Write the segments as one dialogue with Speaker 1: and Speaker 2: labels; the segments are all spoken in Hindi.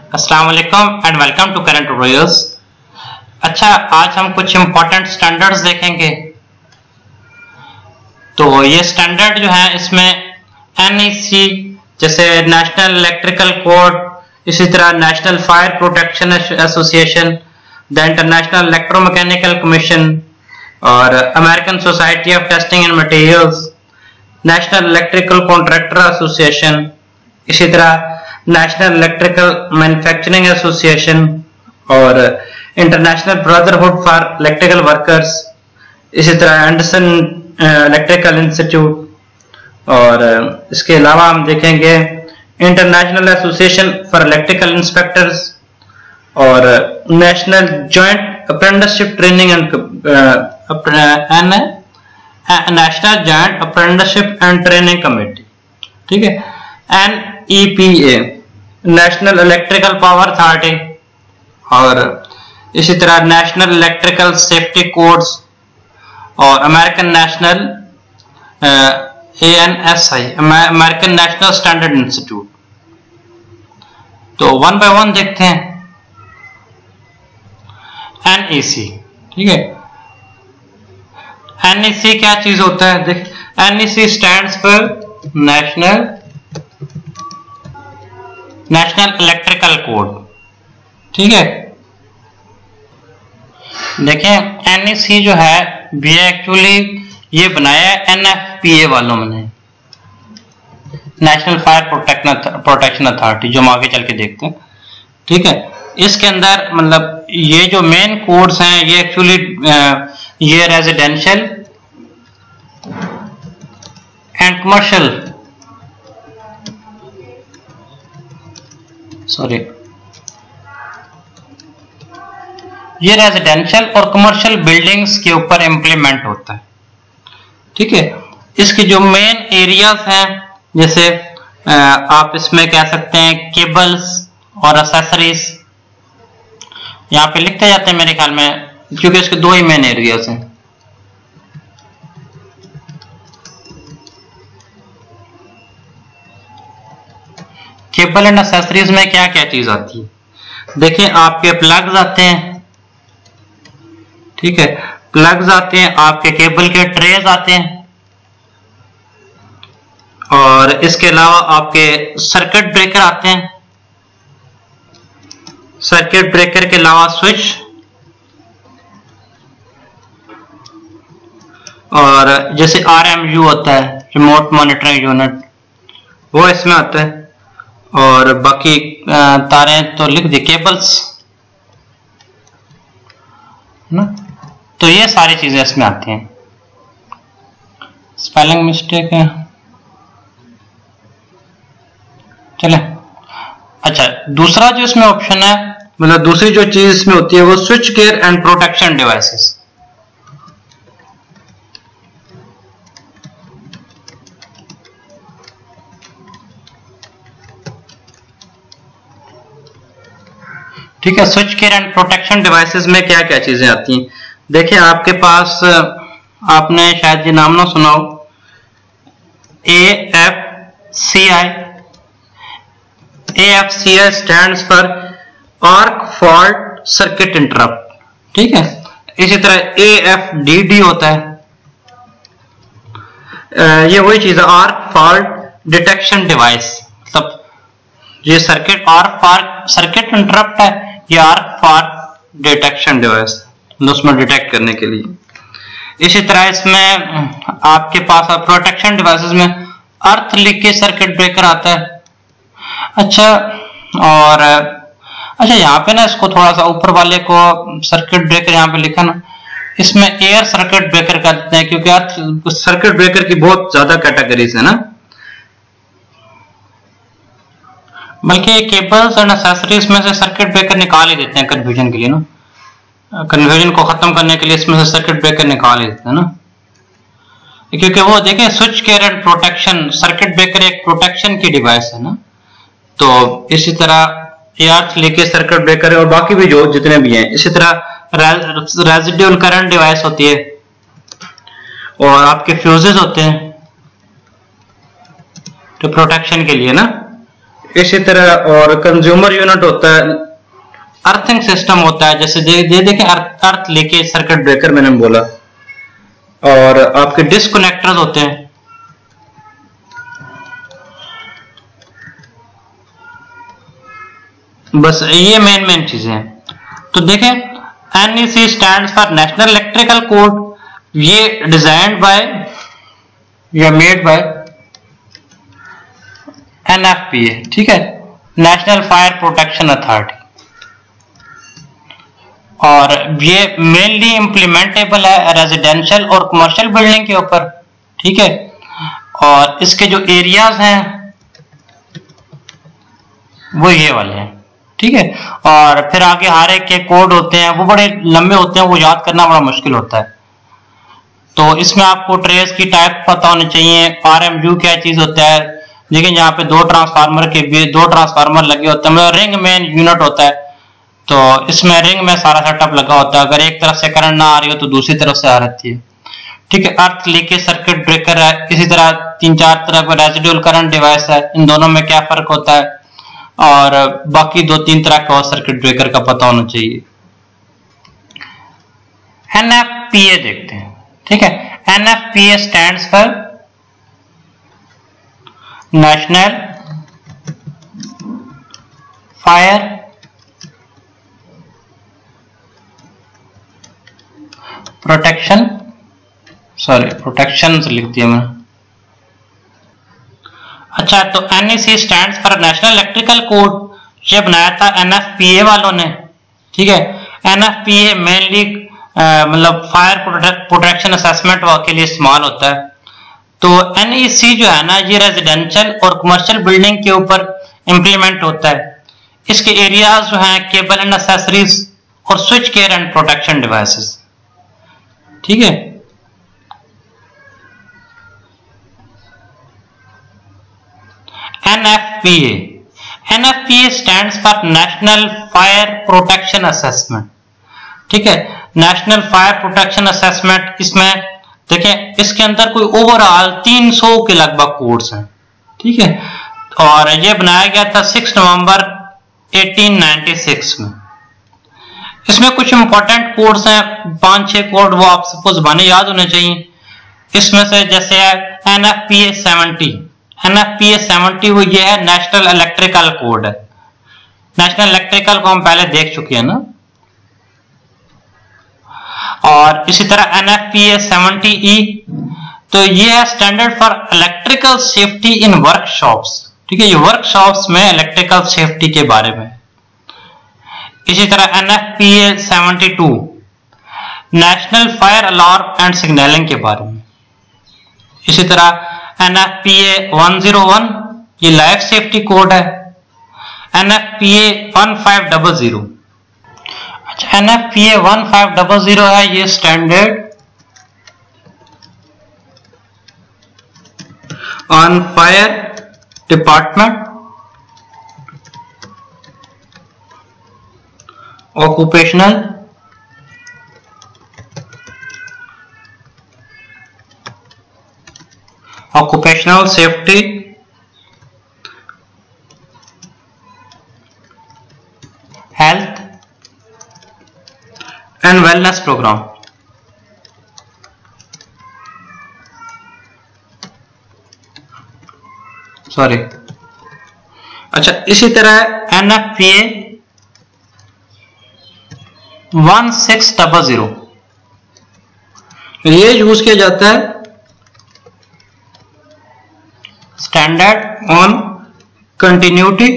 Speaker 1: अस्सलाम वालेकुम and welcome to current tutorials. अच्छा, आज हम कुछ इंपॉर्टेंट स्टैंडर्ड्स देखेंगे। तो ये स्टैंडर्ड जो है इसमें NEC जैसे नेशनल इलेक्ट्रिकल कोड, इसी तरह national fire protection association, the international electromechanical commission और American society of testing and materials, national electrical contractor association, इसी तरह नेशनल इलेक्ट्रिकल मैन्युफैक्चरिंग एसोसिएशन और international brotherhood for electrical workers, इसी तरह एंडरसन इलेक्ट्रिकल इंस्टीट्यूट, और इसके अलावा हम देखेंगे international association for electrical inspectors और national joint apprenticeship training and national joint apprenticeship and training committee, ठीक है, NEPA national electrical power authority, और इसी तरह नेशनल इलेक्ट्रिकल सेफ्टी कोड्स और American national ANSI American national standard institute. तो वन बाय वन देखते हैं। NEC, ठीक है, NEC क्या चीज होता है? देख, NEC stands for national electrical code, ठीक है। देखें, NEC जो है ये एक्चुअली ये बनाया है NFPA वालों ने, नेशनल फायर प्रोटेक्शन अथॉरिटी, जो हम आगे चल के देखते हैं, ठीक है। इसके अंदर मतलब ये जो मेन कोड्स हैं ये एक्चुअली ये रेजिडेंशियल एंड कमर्शियल, सॉरी, ये रेजिडेंशियल और कमर्शियल बिल्डिंग्स के ऊपर इंप्लीमेंट होता है, ठीक है। इसके जो मेन एरियाज हैं, जैसे आप इसमें कह सकते हैं केबल्स और एक्सेसरीज, यहां पे लिखते जाते हैं मेरे ख्याल में, क्योंकि इसके दो ही मेन एरियाज हैं। केबल एंड एक्सेसरीज में क्या क्या चीज आती है? देखिए, आपके प्लग्स आते हैं, ठीक है, प्लग्स आते हैं, आपके केबल के ट्रेज आते हैं, और इसके अलावा आपके सर्किट ब्रेकर आते हैं। सर्किट ब्रेकर के अलावा स्विच, और जैसे RMU होता है, रिमोट मॉनिटरिंग यूनिट, वो इसमें आता है, और बाकी तारें तो लिख दी, केबल्स ना। तो ये सारी चीजें इसमें आती हैं। स्पेलिंग मिस्टेक है, चले। अच्छा, दूसरा जो इसमें ऑप्शन है, मतलब दूसरी जो चीज इसमें होती है वो switch gear and protection devices. ठीक है, switch gear and protection devices में क्या क्या चीजें आती हैं? देखिए, आपके पास, आपने शायद ये नाम ना सुना हो, AFCI stands for arc fault circuit interrupt, ठीक है। इसी तरह AFDD होता है, ये वही चीज है, आर्क फॉल्ट डिटेक्शन डिवाइस, मतलब ये सर्किट इंटरप्ट है, ये आर्क फॉल्ट डिटेक्शन डिवाइस, उसमें डिटेक्ट करने के लिए। इसी तरह इसमें आपके पास प्रोटेक्शन डिवाइसेस में अर्थ लीकेज सर्किट ब्रेकर आता है। अच्छा, और अच्छा, यहाँ पे ना इसको थोड़ा सा ऊपर वाले को सर्किट ब्रेकर यहाँ पे लिखा ना, इसमें एयर सर्किट ब्रेकर कहते हैं, क्योंकि अर्थ सर्किट ब्रेकर की बहुत ज्यादा कैटेगरीज है ना। बल्कि केबल्स एंड एक्सेसरीज में से सर्किट ब्रेकर निकाल ही देते हैं कन्फ्यूजन के लिए ना, कन्फ्यूजन को खत्म करने के लिए इसमें से सर्किट ब्रेकर निकाल ही देते हैं ना, क्योंकि वो देखें, switch gear and protection, circuit breaker एक प्रोटेक्शन की डिवाइस है ना। तो इसी तरह अर्थ लीकेज सर्किट ब्रेकर है, और बाकी भी जो जितने भी हैं। इसी तरह रेजिडुअल करंट डिवाइस होती है, और आपके फ्यूजेस होते हैं तो प्रोटेक्शन के लिए ना। इसी तरह और कंज्यूमर यूनिट होता है, अर्थिंग सिस्टम होता है, जैसे देखें अर्थ लेके सर्किट ब्रेकर मैंने बोला, और आपके डिस्कनेक्टर्स होते हैं। बस ये मेन चीजें हैं। तो देखें NEC stands for national electrical code, ये डिजाइन्ड बाय या मेड बाय NFPA, ठीक है, नेशनल फायर प्रोटेक्शन अथॉरिटी, और ये मेनली इम्प्लीमेंटेबल है रेजिडेंशियल और कमर्शियल बिल्डिंग के ऊपर, ठीक है, और इसके जो एरियाज हैं वो ये वाले हैं, ठीक है। और फिर आगे हर एक के कोड होते हैं, वो बड़े लंबे होते हैं, वो याद करना बड़ा मुश्किल होता है। तो इसमें आपको ट्रेस की टाइप पता होनी चाहिए, RMU क्या चीज होता है। देखिए यहाँ पे दो ट्रांसफार्मर लगे होते हैं, मतलब रिंग मेन यूनिट होता है। तो इसमें रिंग में सारा सेटअप लगा होता है, अगर एक तरफ से करंट ना आ रही हो तो दूसरी तरफ से आ रहती है, ठीक है। अर्थ लीकेज सर्किट ब्रेकर है, इसी तरह 3-4 तरह का रेजिडुअल करंट डिवाइस है, इन दोनों में क्या फर्क होता है, और बाकी 2-3 तरह का सर्किट ब्रेकर का पता होना चाहिए। NFPA देखते हैं, ठीक है। NFPA stands for national fire protection लिख दिया मैं। अच्छा, तो NEC stands for national electrical code, ये बनाया था NFPA वालों ने, ठीक है। NFPA मेनली मतलब फायर प्रोटेक्शन असेसमेंट के लिए इस्तेमाल होता है। तो NEC जो है ना, ये रेजिडेंशियल और कमर्शियल बिल्डिंग के ऊपर इंप्लीमेंट होता है। इसके एरियाज जो हैं केबल एंड एक्सेसरीज और switch care and protection devices, ठीक है। NFPA stands for national fire protection assessment, ठीक है, नेशनल फायर प्रोटेक्शन असेसमेंट। इसमें देखें, इसके अंदर कोई ओवरऑल 300 के लगभग कोड्स हैं, ठीक है, और ये बनाया गया था 6 नवंबर 1896 में। इसमें कुछ इंपॉर्टेंट कोड्स हैं, 5-6 कोड, वो आप सबको ज़बानी याद होने चाहिए। इसमें से जैसे है NFPA 70 वो ये है नेशनल इलेक्ट्रिकल कोड है। नेशनल इलेक्ट्रिकल को हम पहले देख चुके हैं ना। और इसी तरह NFPA 70E, तो ये है standard for electrical safety in workshops, ठीक है, ये वर्कशॉप्स में इलेक्ट्रिकल सेफ्टी के बारे में। इसी तरह NFPA 72 national fire alarm and signalling के बारे में। इसी तरह NFPA 101 ये लाइफ सेफ्टी कोड है। NFPA 1500, अच्छा NFPA 1500 है, ये standard on fire department occupational safety health and wellness program। Sorry, अच्छा इसी तरह NFPA 1600 ये यूज किया जाता है standard on continuity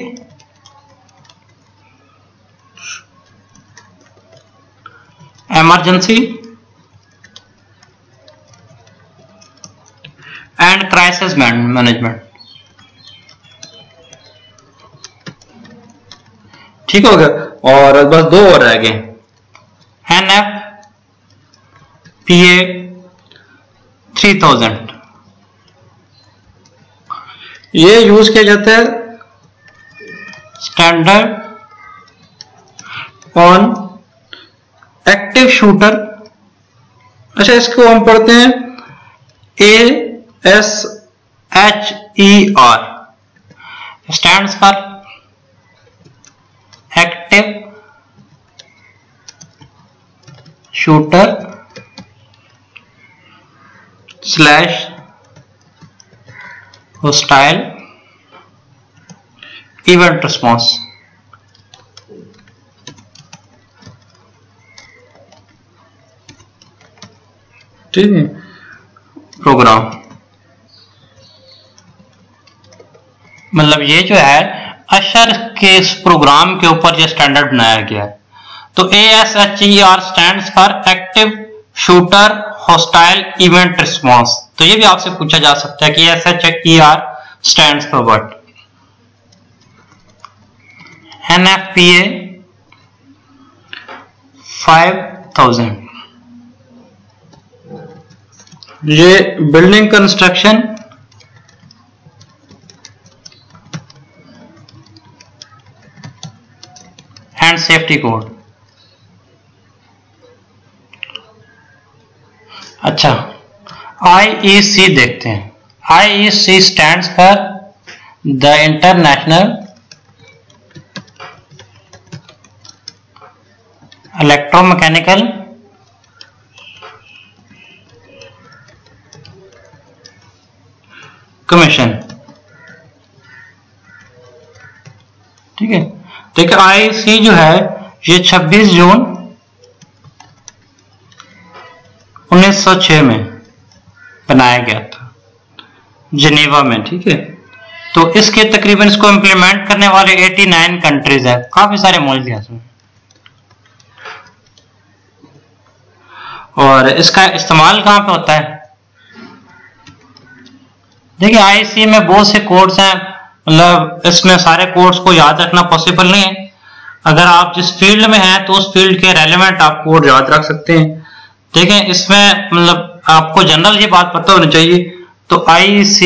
Speaker 1: emergency and crisis management. ठीक हो गया, और बस 2 और रह गए। NFPA 3000 ये यूज किया जाता है स्टैंडर्ड ऑन एक्टिव शूटर। अच्छा, इसको हम पढ़ते हैं ASHER, stands for active shooter slash hostile event response। ठीक है, प्रोग्राम मतलब ये जो है अशर के इस प्रोग्राम के ऊपर ये स्टैंडर्ड बनाया गया है। तो ASHER stands for active shooter hostile event response. तो ये भी आपसे पूछा जा सकता है कि ASHER stands for what. NFPA 5000 ये building construction and safety code. अच्छा, IEC देखते हैं। IEC stands for the international electromechanical commission. ठीक है, देखिए IEC जो है ये 26 जून 1906 में बनाया गया था जिनेवा में। ठीक है, तो इसके तकरीबन इसको इम्प्लीमेंट करने वाले 89 कंट्रीज है, काफी सारे मुल्क हैं इसमें। और इसका इस्तेमाल कहां पे होता है? देखिए IEC में बहुत से कोड्स हैं, मतलब इसमें सारे कोड्स को याद रखना पॉसिबल नहीं है। अगर आप जिस फील्ड में हैं तो उस फील्ड के रेलेवेंट आप कोड याद रख सकते हैं। देखें इसमें मतलब आपको जनरल ये बात पता होनी चाहिए। तो IEC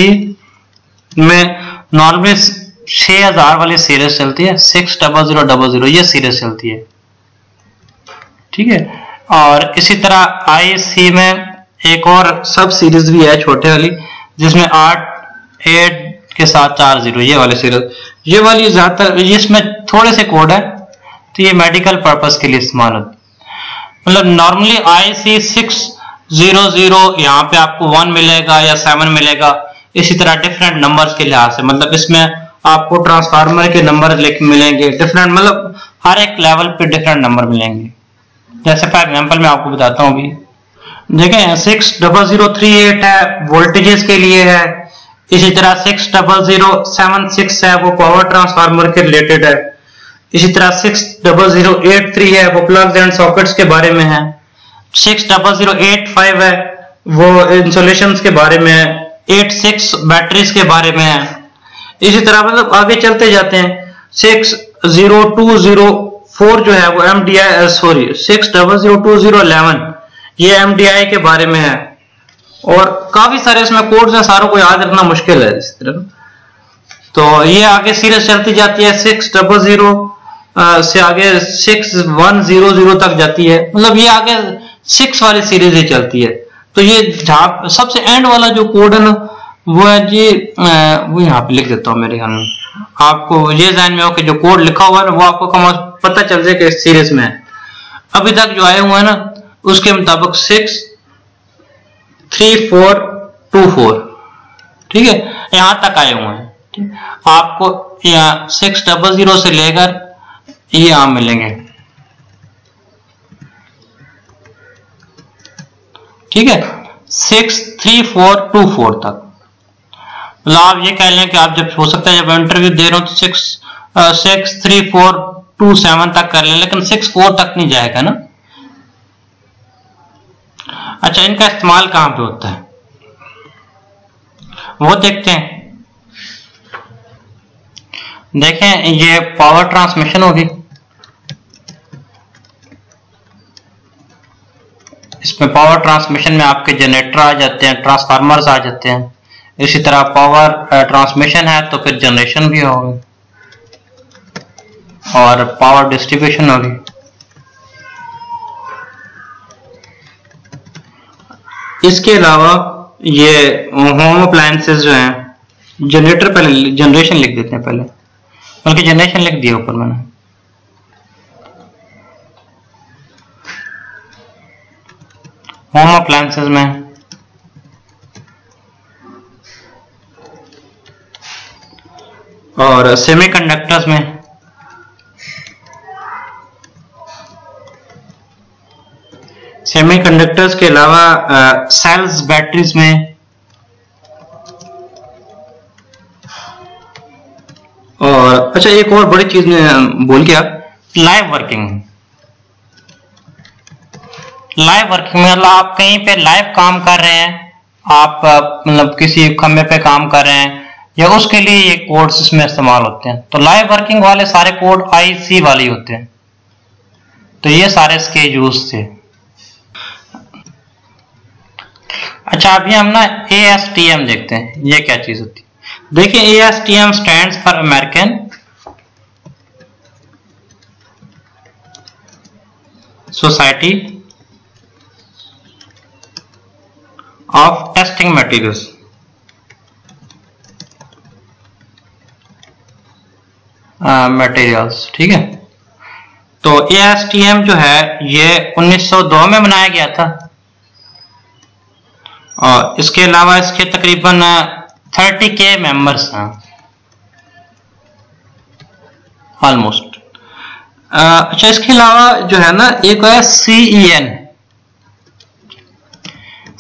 Speaker 1: में नॉर्मली 6000 वाली सीरीज चलती है, 60000 ये सीरीज चलती है। ठीक है, और इसी तरह IEC में एक और सब सीरीज भी है छोटे वाली, जिसमें 8 के साथ 40 ये वाली सीरीज। ये वाली ज्यादातर इसमें थोड़े से कोड है, तो ये मेडिकल पर्पस के लिए इस्तेमाल होता है। मतलब नॉर्मली IEC 600 यहाँ पे आपको 1 मिलेगा या 7 मिलेगा, इसी तरह डिफरेंट नंबर्स के लिहाज से। मतलब इसमें आपको ट्रांसफार्मर के नंबर मिलेंगे डिफरेंट, मतलब हर एक लेवल पे डिफरेंट नंबर मिलेंगे। जैसे फॉर एग्जांपल मैं आपको बताता हूँ। अभी देखें 60038 है वोल्टेजेस के लिए है, इसी तरह 60076 है वो पावर ट्रांसफार्मर के रिलेटेड है, इसी तरह 60083 है वो प्लग्स एंड सॉकेट्स के बारे में है, 60085 है वो इंसुलेशंस के बारे में है, 86 बैटरीज के बारे में है। इसी तरह मतलब आगे चलते जाते हैं। 60204 जो है वो MDI 6002011 ये MDI के बारे में है। और काफी सारे इसमें कोड्स हैं, सारों को याद रखना मुश्किल है इस तरह। तो ये आगे सीरीज चलती जाती है 600 से आगे 6100 तक जाती है, मतलब ये आगे 6 वाली सीरीज ही चलती है। तो ये जहां सबसे एंड वाला जो कोड है ना वो है जी, वो यहाँ पे लिख देता हूँ मेरे ख्याल में, आपको ये ध्यान में हो कि जो कोड लिखा हुआ है ना वो आपको कम पता चल जाए कि इस सीरीज में है। अभी तक जो आए हुए हैं ना उसके मुताबिक 63424, ठीक है, यहां तक आए हुए हैं। ठीक, आपको यहाँ 600 से लेकर ये यहां मिलेंगे। ठीक है, 63424 तक। मतलब आप ये कह लें कि आप जब हो सकता है जब इंटरव्यू दे रहे हो तो 63427 तक कर लें, लेकिन 64 तक नहीं जाएगा ना। अच्छा, इनका इस्तेमाल कहां पे होता है वो देखते हैं। देखें ये पावर ट्रांसमिशन होगी, इसमें पावर ट्रांसमिशन में आपके जनरेटर आ जाते हैं, ट्रांसफार्मर्स आ जाते हैं। इसी तरह पावर ट्रांसमिशन है तो फिर जनरेशन भी होगी और पावर डिस्ट्रीब्यूशन होगी। इसके अलावा ये होम अप्लायंसेस जो हैं जनरेटर पहले जनरेशन लिख देते हैं पहले, बल्कि जनरेशन लिख दिया ऊपर मैंने। होम अप्लायंसेस में और सेमीकंडक्टर्स में सेमीकंडक्टर्स के अलावा सेल्स बैटरीज में और अच्छा एक और बड़ी चीज में भूल गया, लाइव वर्किंग। लाइव वर्किंग में आप कहीं पे लाइव काम कर रहे हैं, आप मतलब किसी खंभे पे काम कर रहे हैं या उसके लिए ये कोड्स इसमें इस्तेमाल होते हैं। तो लाइव वर्किंग वाले सारे कोड आईसी वाले होते हैं। तो ये सारे इसके यूज थे। अच्छा अभी हम ना ASTM देखते हैं, ये क्या चीज होती है। देखिए ASTM stands for American society of testing materials. Materials, ठीक है। तो ASTM जो है ये 1902 में बनाया गया था और इसके अलावा इसके तकरीबन 30K मेंबर्स हैं ऑलमोस्ट। अच्छा इसके अलावा जो है ना एक है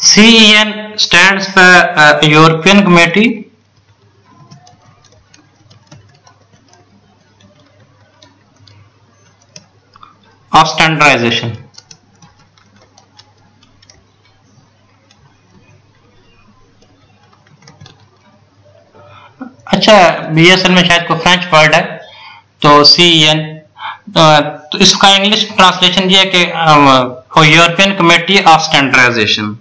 Speaker 1: CEN stands for European committee of standardisation. अच्छा ये असल में शायद कोई फ्रेंच वर्ड है, तो CEN, तो इसका इंग्लिश ट्रांसलेशन ये है कि यूरोपियन कमेटी ऑफ स्टैंडर्डाइजेशन,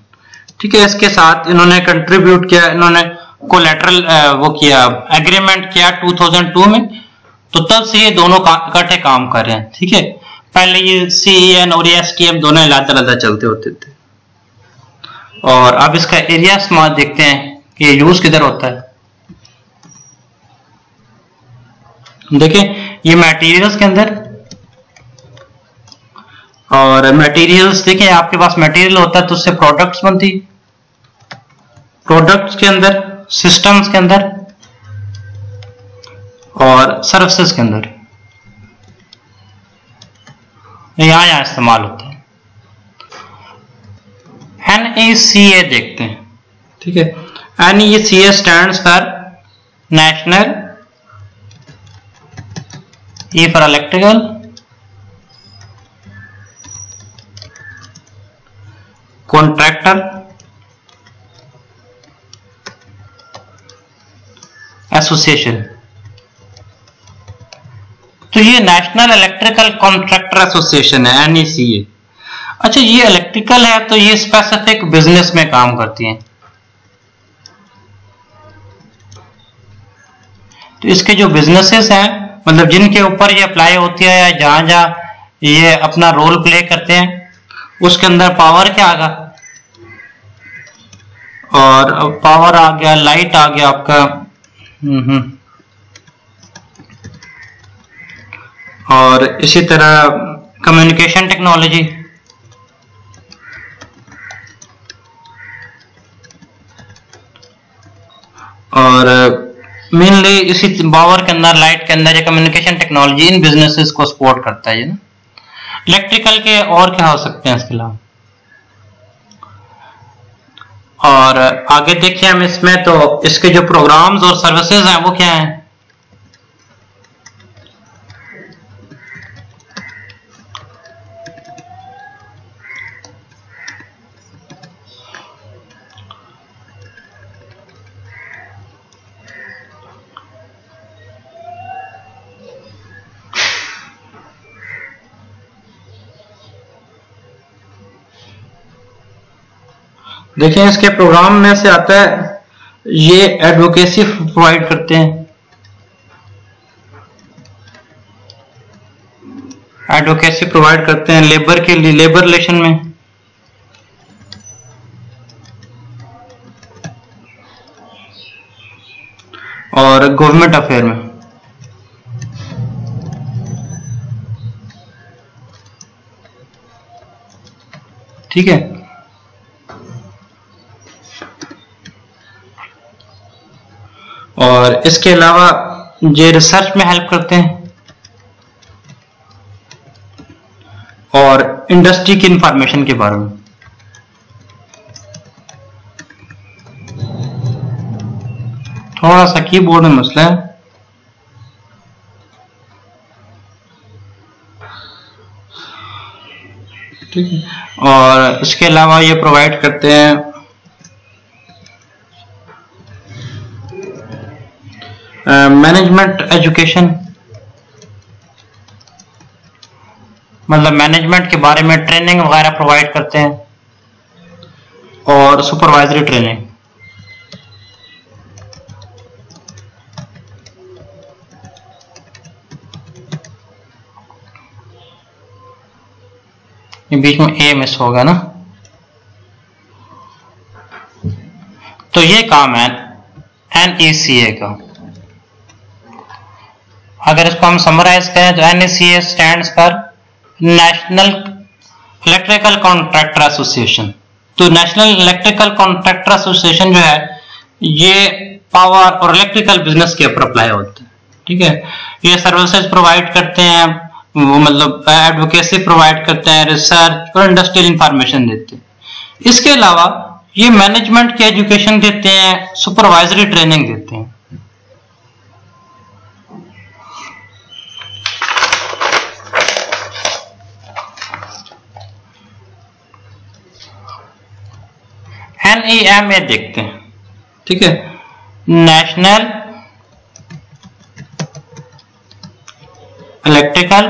Speaker 1: ठीक है। इसके साथ इन्होंने कंट्रीब्यूट किया, इन्होंने कोलैटरल वो किया, एग्रीमेंट किया 2002 में। तो तब से ये दोनों इकट्ठे काम कर रहे हैं, ठीक है। पहले ये CEN और ASTM दोनों अलग-अलग चलते होते थे। और अब इसका एरिया स्मार्ट देखते हैं कि ये यूज किधर होता है। देखिए ये मटेरियल्स के अंदर, और मटेरियल्स देखिए आपके पास मटेरियल होता है तो उससे प्रोडक्ट्स बनती, प्रोडक्ट्स के अंदर, सिस्टम्स के अंदर और सर्विसेज के अंदर, यहां इस्तेमाल होता है। NECA देखते हैं, ठीक है। NECA stands for national, E for electrical, contractor association. तो ये नेशनल इलेक्ट्रिकल कॉन्ट्रैक्टर एसोसिएशन है NECA। अच्छा ये इलेक्ट्रिकल है तो ये स्पेसिफिक बिजनेस में काम करती हैं। तो इसके जो बिजनेसेस हैं, मतलब जिनके ऊपर ये अप्लाई होती है या जहां जहां ये अपना रोल प्ले करते हैं, उसके अंदर पावर क्या आ गया, और पावर आ गया, लाइट आ गया आपका, और इसी तरह कम्युनिकेशन टेक्नोलॉजी, और मेनली इसी पावर के अंदर, लाइट के अंदर, ये कम्युनिकेशन टेक्नोलॉजी इन बिजनेसेस को सपोर्ट करता है ना। इलेक्ट्रिकल के और क्या हो सकते हैं इसके अलावा, और आगे देखिए हम इसमें, तो इसके जो प्रोग्राम्स और सर्विसेज हैं वो क्या हैं। देखिए इसके प्रोग्राम में से आता है, ये एडवोकेसी प्रोवाइड करते हैं, एडवोकेसी प्रोवाइड करते हैं लेबर के लिए, लेबर रिलेशन में, गवर्नमेंट अफेयर में। ठीक है, और इसके अलावा ये रिसर्च में हेल्प करते हैं और इंडस्ट्री की इंफॉर्मेशन के बारे में। थोड़ा सा कीबोर्ड में मसला है। ठीक है, और इसके अलावा ये प्रोवाइड करते हैं मैनेजमेंट एजुकेशन, मतलब मैनेजमेंट के बारे में ट्रेनिंग वगैरह प्रोवाइड करते हैं, और सुपरवाइजरी ट्रेनिंग। ये बीच में ए मिस होगा ना। तो ये काम है NECA का। अगर इसको हम समराइज करें तो NECA stands for national electrical contractor association. तो नेशनल इलेक्ट्रिकल कॉन्ट्रैक्टर एसोसिएशन जो है ये पावर और इलेक्ट्रिकल बिजनेस के ऊपर अप्लाई होता है। ठीक है, ये सर्विसेज प्रोवाइड करते हैं, वो मतलब एडवोकेसी प्रोवाइड करते हैं, रिसर्च और इंडस्ट्रियल इंफॉर्मेशन देते हैं। इसके अलावा ये मैनेजमेंट की एजुकेशन देते हैं, सुपरवाइजरी ट्रेनिंग देते हैं। NEMA देखते हैं। ठीक है, नेशनल इलेक्ट्रिकल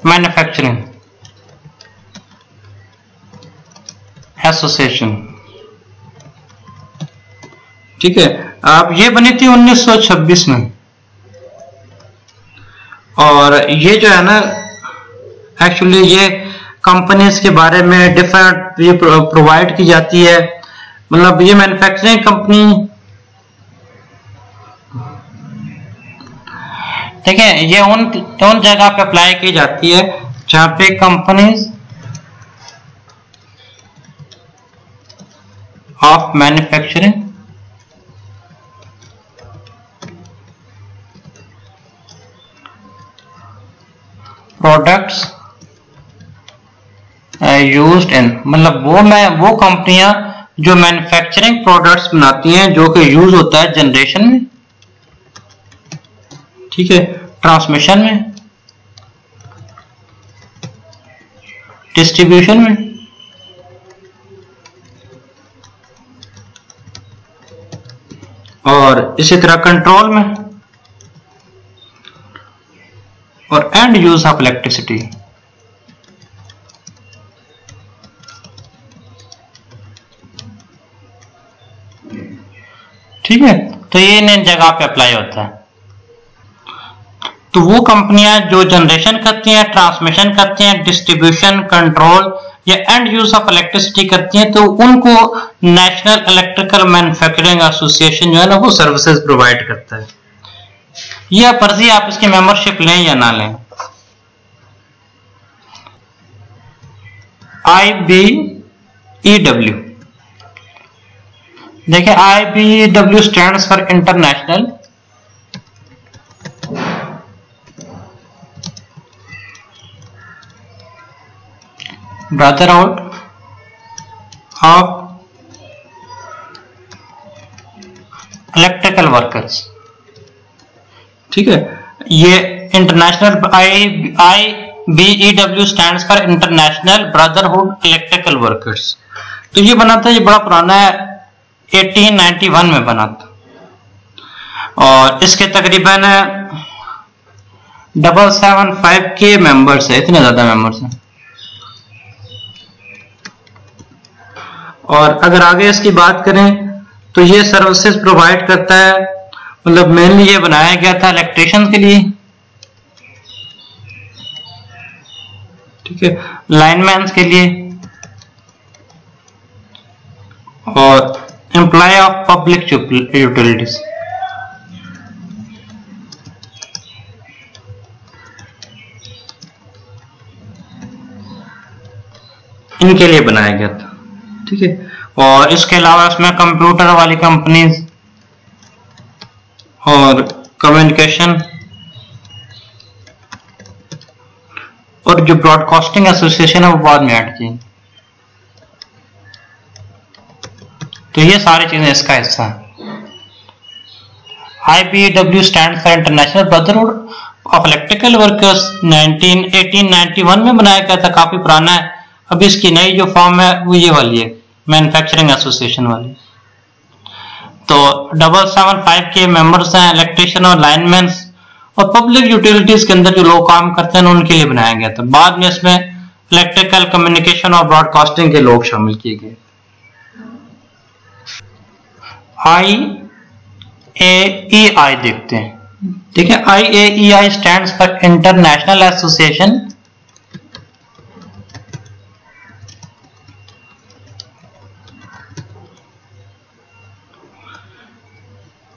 Speaker 1: मैन्युफैक्चरिंग एसोसिएशन। ठीक है, अब ये बनी थी 1926 में, और ये जो है ना एक्चुअली ये कंपनीज के बारे में डिफरेंट ये प्रोवाइड की जाती है। मतलब ये मैन्युफैक्चरिंग कंपनी, ठीक है, ये उन जगह पे अप्लाई की जाती है जहां पे companies of manufacturing products used in, मतलब वो कंपनियां जो मैन्युफैक्चरिंग प्रोडक्ट्स बनाती हैं जो कि यूज होता है जनरेशन में, ठीक है, ट्रांसमिशन में, डिस्ट्रीब्यूशन में, और इसी तरह कंट्रोल में, और एंड यूज ऑफ इलेक्ट्रिसिटी। ठीक है, तो ये इन जगह पे अप्लाई होता है। तो वो कंपनियां जो जनरेशन करती हैं, ट्रांसमिशन करती हैं, डिस्ट्रीब्यूशन, कंट्रोल या एंड यूज ऑफ इलेक्ट्रिसिटी करती हैं, तो उनको नेशनल इलेक्ट्रिकल मैन्युफैक्चरिंग एसोसिएशन जो है ना वो सर्विसेज प्रोवाइड करता है। यह पर्ची आप इसकी मेंबरशिप लें या ना लें। IBEW, देखिए IBEW stands for international brotherhood of electrical workers. ठीक है, ये international IBEW stands for international brotherhood electrical workers. तो ये बना था, ये बड़ा पुराना है, 1891 में बना था, और इसके तकरीबन 775 के मेंबर्स है, इतने ज्यादा मेंबर्स हैं। और अगर आगे इसकी बात करें तो ये सर्विसेज प्रोवाइड करता है, मतलब मेनली ये बनाया गया था इलेक्ट्रिशियन के लिए, ठीक है, लाइनमैन के लिए, और एम्प्लॉय ऑफ पब्लिक यूटिलिटीज, इनके लिए बनाया गया था। ठीक है, और इसके अलावा इसमें कंप्यूटर वाली कंपनीज और कम्युनिकेशन और जो ब्रॉडकास्टिंग एसोसिएशन है वो बाद में ऐड की। तो ये सारी चीजें इसका हिस्सा है। IBEW stand for international brotherhood of electrical workers 1891 में बनाया गया था, काफी पुराना है। अभी इसकी नई जो फॉर्म है वो ये वाली है, मैन्युफैक्चरिंग एसोसिएशन वाली। तो 775 के मेंबर्स हैं, इलेक्ट्रिशियन और लाइनमैन और पब्लिक यूटिलिटीज के अंदर जो लोग काम करते हैं उनके लिए बनाया गया था। बाद में इसमें इलेक्ट्रिकल, कम्युनिकेशन और ब्रॉडकास्टिंग के लोग शामिल किए गए। IAEI देखते हैं। देखिए, IAEI stands for international association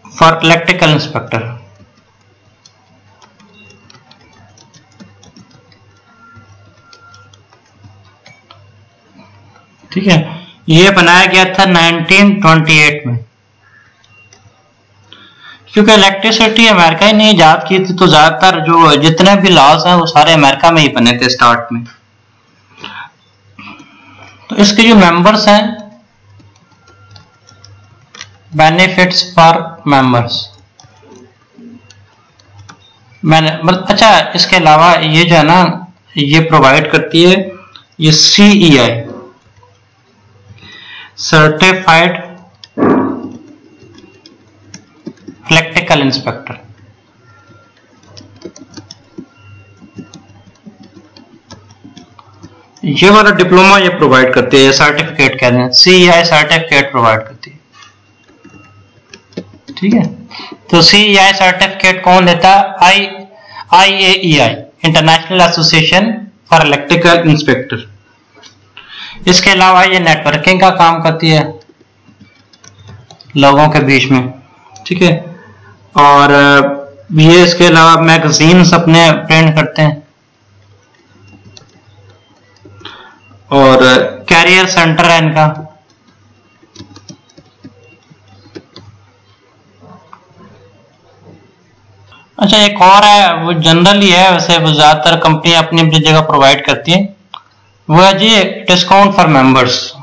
Speaker 1: for electrical inspector. ठीक है, ये बनाया गया था 1928 में। क्योंकि इलेक्ट्रिसिटी अमेरिका ही ने इजाद की थी, तो ज्यादातर जो जितने भी लॉज हैं वो सारे अमेरिका में ही बने थे स्टार्ट में। तो इसके जो मेंबर्स हैं, बेनिफिट्स फॉर मेंबर्स, अच्छा इसके अलावा ये जो है ना, ये प्रोवाइड करती है ये CEI, सर्टिफाइड इलेक्ट्रिकल इंस्पेक्टर। ये वाला डिप्लोमा ये प्रोवाइड करती है, सर्टिफिकेट कहते हैं, CEI सर्टिफिकेट प्रोवाइड करती है। ठीक है, तो CEI सर्टिफिकेट कौन देता है? IAEI, international association for electrical inspector. इसके अलावा ये नेटवर्किंग का काम करती है लोगों के बीच में। ठीक है, और ये इसके अलावा मैगजीन्स अपने प्रिंट करते हैं और कैरियर सेंटर है इनका। अच्छा, एक और है, वो जनरल ही है, वैसे वो ज्यादातर कंपनी अपनी अपनी जगह प्रोवाइड करती है, वो है जी डिस्काउंट फॉर मेंबर्स।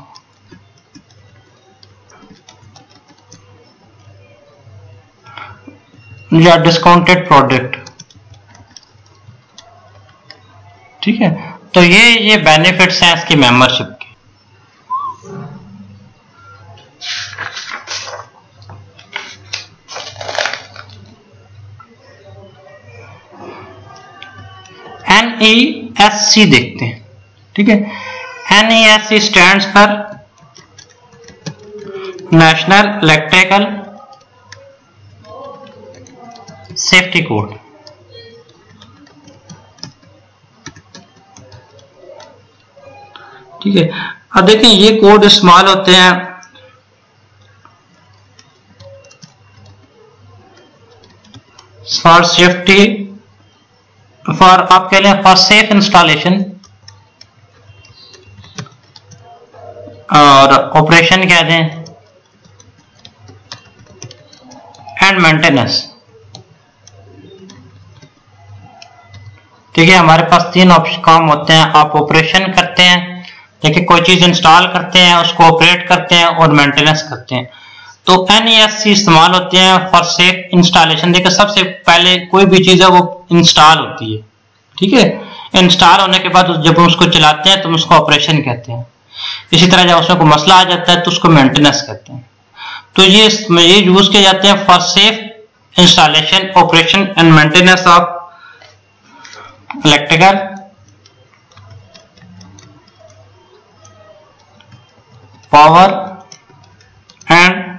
Speaker 1: या डिस्काउंटेड प्रोडक्ट। ठीक है, तो ये बेनिफिट्स हैं इसकी मेंबरशिप के। NESC देखते हैं। ठीक है, NESC stands for national electrical safety code. ठीक है, अब देखें ये कोड इस्तेमाल होते हैं फॉर सेफ्टी, फॉर आप कह लें फॉर सेफ इंस्टॉलेशन और ऑपरेशन कह दें एंड मेंटेनेंस। ठीक है, हमारे पास तीन ऑप्शन काम होते हैं। आप ऑपरेशन करते हैं, देखिए कोई चीज इंस्टॉल करते हैं, उसको ऑपरेट करते हैं और मेंटेनेंस करते हैं। तो NESC इस्तेमाल होते हैं फॉर सेफ इंस्टॉलेशन। देखिए सबसे पहले कोई भी चीज है वो इंस्टॉल होती है। ठीक है, इंस्टॉल होने के बाद जब हम उसको चलाते हैं तो हम उसको ऑपरेशन कहते हैं। इसी तरह जब उसमें कोई मसला आ जाता है तो उसको मेंटेनेंस कहते हैं। तो ये यूज किए जाते हैं for safe installation, operation and maintenance of electrical power and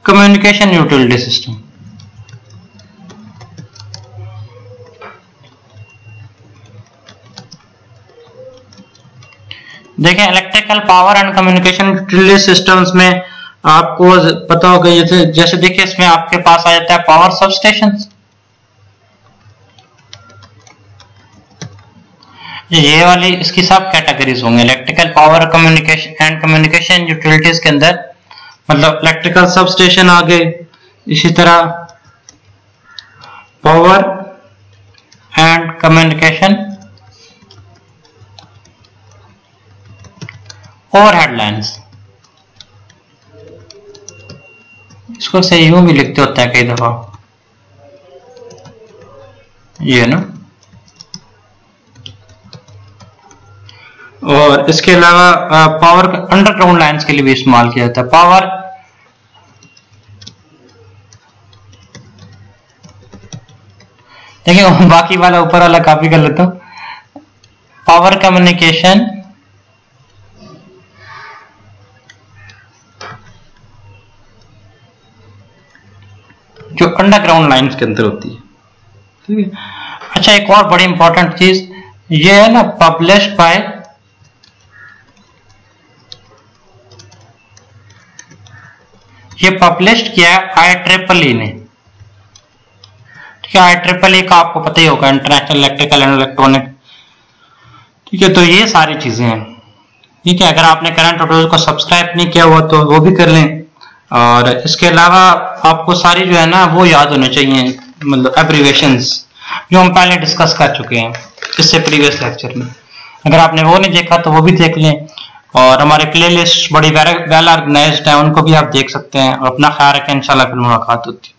Speaker 1: communication utility system. देखें electrical power and communication utility systems में आपको पता होगा, जैसे देखिए इसमें आपके पास आ जाता है पावर सब स्टेशन। ये वाली इसकी सब कैटेगरीज होंगे electrical power communication and communication utilities के अंदर, मतलब इलेक्ट्रिकल सब स्टेशन आ गए, इसी तरह power and communication overhead lines. इसको से यूं भी लिखते होते हैं कई दफा, ये ना। और इसके अलावा पावर अंडरग्राउंड लाइंस के लिए भी इस्तेमाल किया जाता है। पावर देखिए बाकी वाला ऊपर वाला कॉपी कर लेता हूं। पावर कम्युनिकेशन जो अंडरग्राउंड लाइंस के अंदर होती है, ठीक है। अच्छा, एक और बड़ी इंपॉर्टेंट चीज ये है ना, पब्लिश्ड बाय ये पब्लिश्ड किया है IEEE ने, ठीक है। IEEE का आपको पता ही होगा, इंटरनेशनल इलेक्ट्रिकल एंड इलेक्ट्रॉनिक, ठीक है। तो ये सारी चीजें हैं, ठीक है। अगर आपने करंट ट्यूटोरियल को सब्सक्राइब नहीं किया हुआ तो वो भी कर लें। और इसके अलावा आपको सारी जो है ना वो याद होने चाहिए, मतलब एब्रिविएशंस जो हम पहले डिस्कस कर चुके हैं इससे प्रीवियस लेक्चर में। अगर आपने वो नहीं देखा तो वो भी देख लें। और हमारे प्लेलिस्ट बड़ी वेल ऑर्गेनाइज्ड है, उनको भी आप देख सकते हैं। और अपना ख्याल रखें, इंशाल्लाह फिर मुलाकात होती है।